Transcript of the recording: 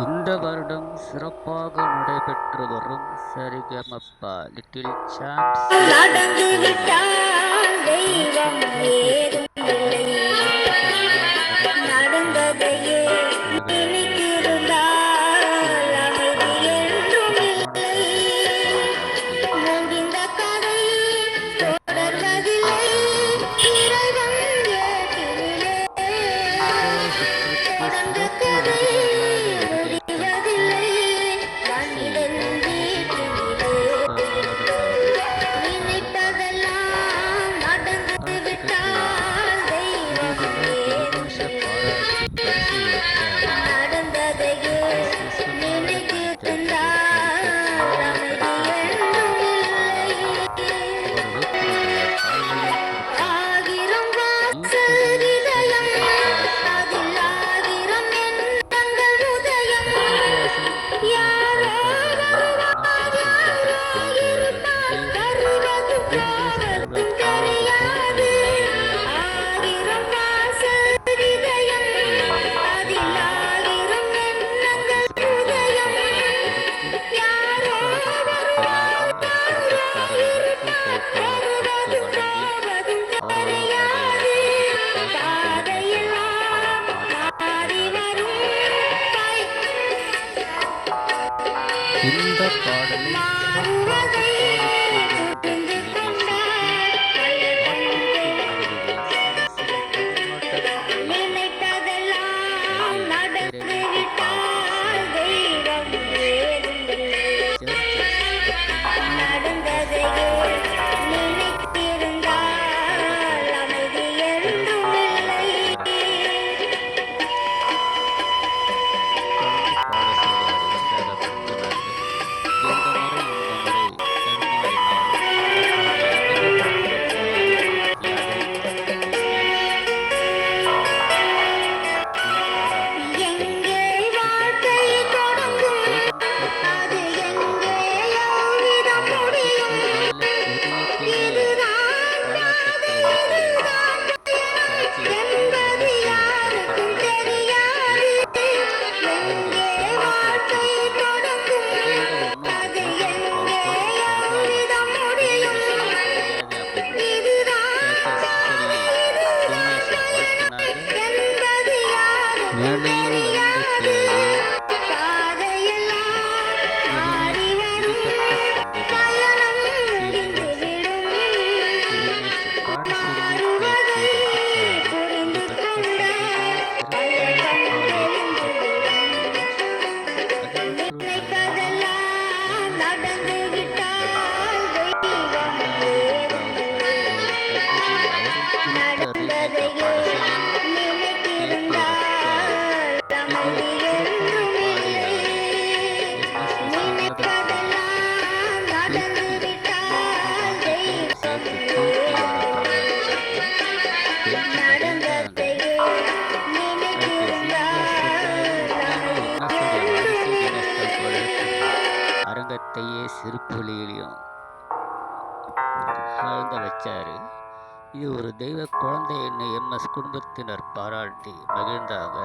இந்த வருடம் சிறப்பாக நடைபெற்று வரும் சரிகமப லிட்டில் சாம்ப்ஸ் நடந்து விட்டால் தெய்வம் ஏதும் இல்லை. நடந்ததையே நினைத்திருந்தால் அமைதி என்றும் இல்லை. முடிந்த கதை தொடர்வதில்லை. இறைவன் ஏற்றினிலே தொடர்ந்த கதை முடிவதில்லை. மனிதன் வீட்டினிலே நினைப்பதெல்லாம் நடந்து விட்டால் தெய்வம் ஏதும் இல்லை. நடந்ததையே நினைத்திருந்தால் அமைதி என்றும் இல்லை. ஆகிரும் வாசல் இதயம், அதில் ஆகிரும் எண்ணங்கள் உதயம். யாரோ வருவார், யாரோ இருப்பார், வருவதும் போவதும் தெரியாது. ஆகிரும் வாசல் இதயம், அதில் ஆகிரும் எண்ணங்கள் உதயம். யாரோ வருவார், யாரோ இருப்பார், வருவதும் போவதும் தெரியாது. பாதையெல்லாம் மாறி வரும் இந்த பாடலை மாறுவதை புரிந்து கொண்டால் நினைத்ததெல்லாம் நடந்து விட்டால் தெய்வம் ஏதும் இல்லை. நடந்ததையே நினைத்திருந்தால் அமைதி என்றும் இல்லை. எங்கே வாழ்க்கை தொடங்கும், அது எங்கேயோ விதம் முடியும். இதுதான் பாதை, இதுதான் பயணம் என்பது யாருக்கும் தெரியாது. எங்கே வாழ்க்கை தொடங்கும், அது எங்கேயோ விதம் முடியும். இதுதான் பாதை, இதுதான் பயணம் என்பது யாருக்கும் தெரியாது. பாதையெல்லாம் மாறி வரும், பயணம் நின்றுவிடும். மாறுவதை புரிந்து கொண்டால் பழக்கம் தெளிந்துவிடும். நினைப்பதெல்லாம் நடந்து விட்டால் தெய்வம் ஏதும் இல்லை. நடந்ததையே நினைத்திருந்தால் அமைதி என்றும் இல்லை. நினைப்பதெல்லாம் நடந்து விட்டால் தெய்வம் ஏதும் இல்லை. நடந்ததையே நினைத்திருந்தால் அமைதி என்றும் இல்லை. அரங்கத்தையே சிறுபுலியிலையும் ஆழ்ந்த வச்சாரு. இது ஒரு தெய்வ குழந்தை என்னை MS குடும்பத்தினர் பாராட்டி மகிழ்ந்தாங்க.